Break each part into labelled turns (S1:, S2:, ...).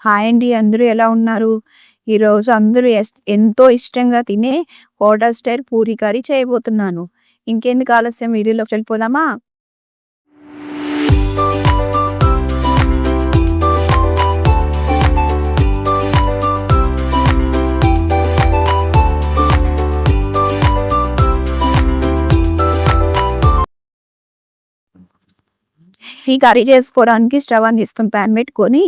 S1: Hi అండి. అందరూ ఎలా ఉన్నారు? ఈరోజు అందరూ ఎంతో ఇష్టంగా తినే హోటల్ స్టైల్ పూరీ కర్రీ చేయబోతున్నాను. ఇంకెందుకు ఆలస్యం వీడియోలోకి వెళ్ళిపోదామా? ఈ కర్రీ చేసుకోవడానికి స్టవ్ ఆన్ చేసుకొని ప్యాన్ పెట్టుకొని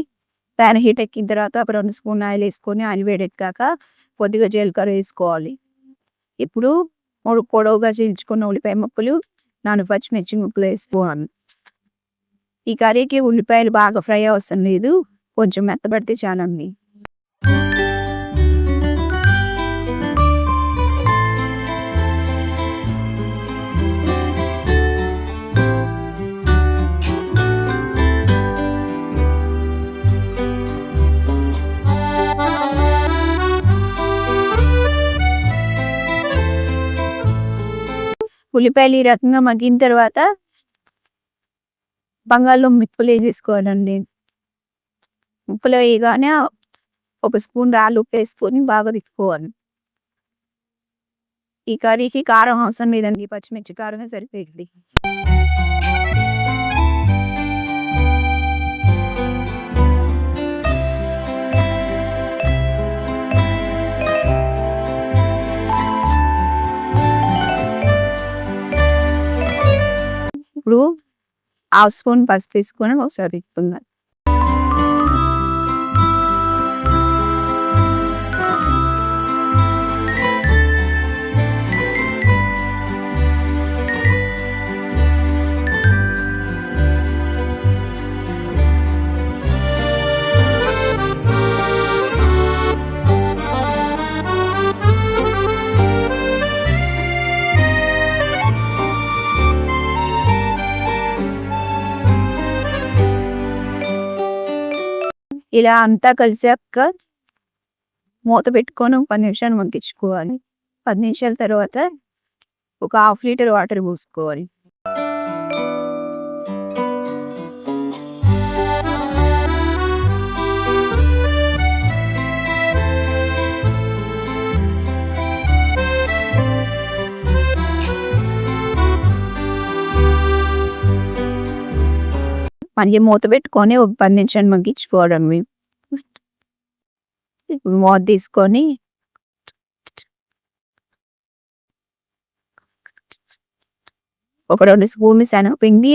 S1: ప్యాన్ హీట్ ఎక్కిన తర్వాత ఒక 2 స్పూన్ ఆయిల్ వేసుకొని ఆయిల్ వేడెక్కాక కొద్దిగా జీలకర్ర వేసుకోవాలి. ఇప్పుడు 3 పొడవుగా చీల్చుకున్న ఉల్లిపాయ ముక్కలు 4 పచ్చిమిర్చి ముక్కలు వేసుకోవాలి. ఈ కర్రీకి ఉల్లిపాయలు బాగా ఫ్రై అవసరం లేదు, కొంచెం మెత్తబడితే చాలండి. ఉల్లిపాయలు ఈ రకంగా మగ్గిన తర్వాత బంగాళదుంప ముక్కలు వేసుకోవాలండి. ముక్కలు వేయగానే 1 స్పూన్ రాళ్ళు ఉప్పు వేసుకొని బాగా తిప్పుకోవాలి. ఈ కర్రీకి కారం అవసరం లేదండి, పచ్చిమిర్చి కారమే సరిపోయింది. ఇప్పుడు 1/2 స్పూన్ పసుపు వేసుకొని ఒకసారి తిప్పుకుందాం. ఇలా అంతా కలిసాక మూత పెట్టుకొని 10 నిమిషాలు మగ్గించుకోవాలి. 10 నిమిషాల తర్వాత ఒక 1/2 లీటర్ వాటర్ పోసుకోవాలి. మళ్ళీ మూత పెట్టుకొని ఒక 10 నిమిషాలు మగ్గించుకోవడం. ఇప్పుడు మూత తీసుకొని ఒక 2 స్పూన్లు శనగపిండి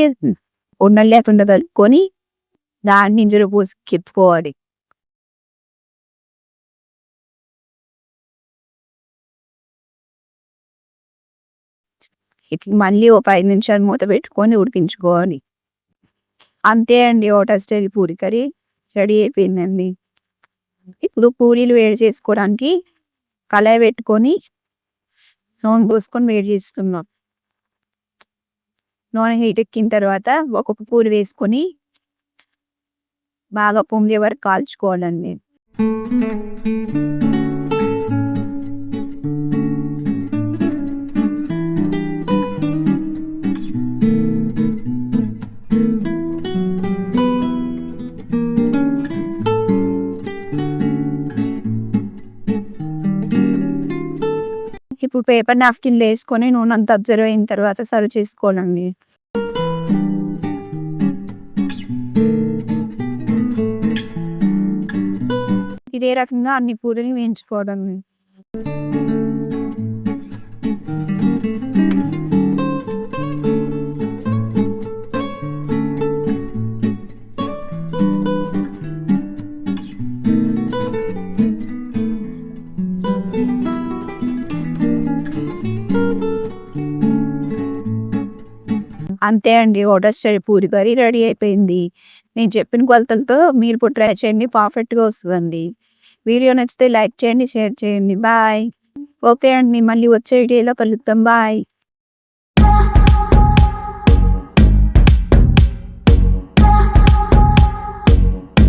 S1: ఉండలు లేకుండా కలుపుకొని దాన్ని ఇందులో పోసి తిప్పుకోవాలి. ఇట్లా మళ్ళీ ఒక 5 నిమిషాలు మూత పెట్టుకొని ఉడికించుకోవాలి. అంతే అండి, hotel style Puri curry ready అయిపోయిందండి. ఇప్పుడు పూరీలు వేడి చేసుకోవడానికి కళాయి పెట్టుకొని నూనె పోసుకొని వేడి చేసుకుందాం. నూనె హీట్ ఎక్కిన తర్వాత ఒక్కొక్క పూరి వేసుకొని బాగా పొంగే వరకు కాల్చుకోవాలండి. ఇప్పుడు పేపర్ నాప్కిన్లు వేసుకొని నూనె అంతా అబ్జర్వ్ అయిన తర్వాత సర్వ్ చేసుకోవాలండి. ఇదే రకంగా అన్ని పూరీని వేయించుకోవడం. అంతే అండి, hotel style Puri curry ready అయిపోయింది. నేను చెప్పిన కొలతలతో మీరు ఇప్పుడు ట్రై చేయండి, పర్ఫెక్ట్గా వస్తుందండి. వీడియో నచ్చితే లైక్ చేయండి, షేర్ చేయండి. బాయ్. ఓకే అండి, మళ్ళీ వచ్చే వీడియోలో కలుద్దాం. బాయ్.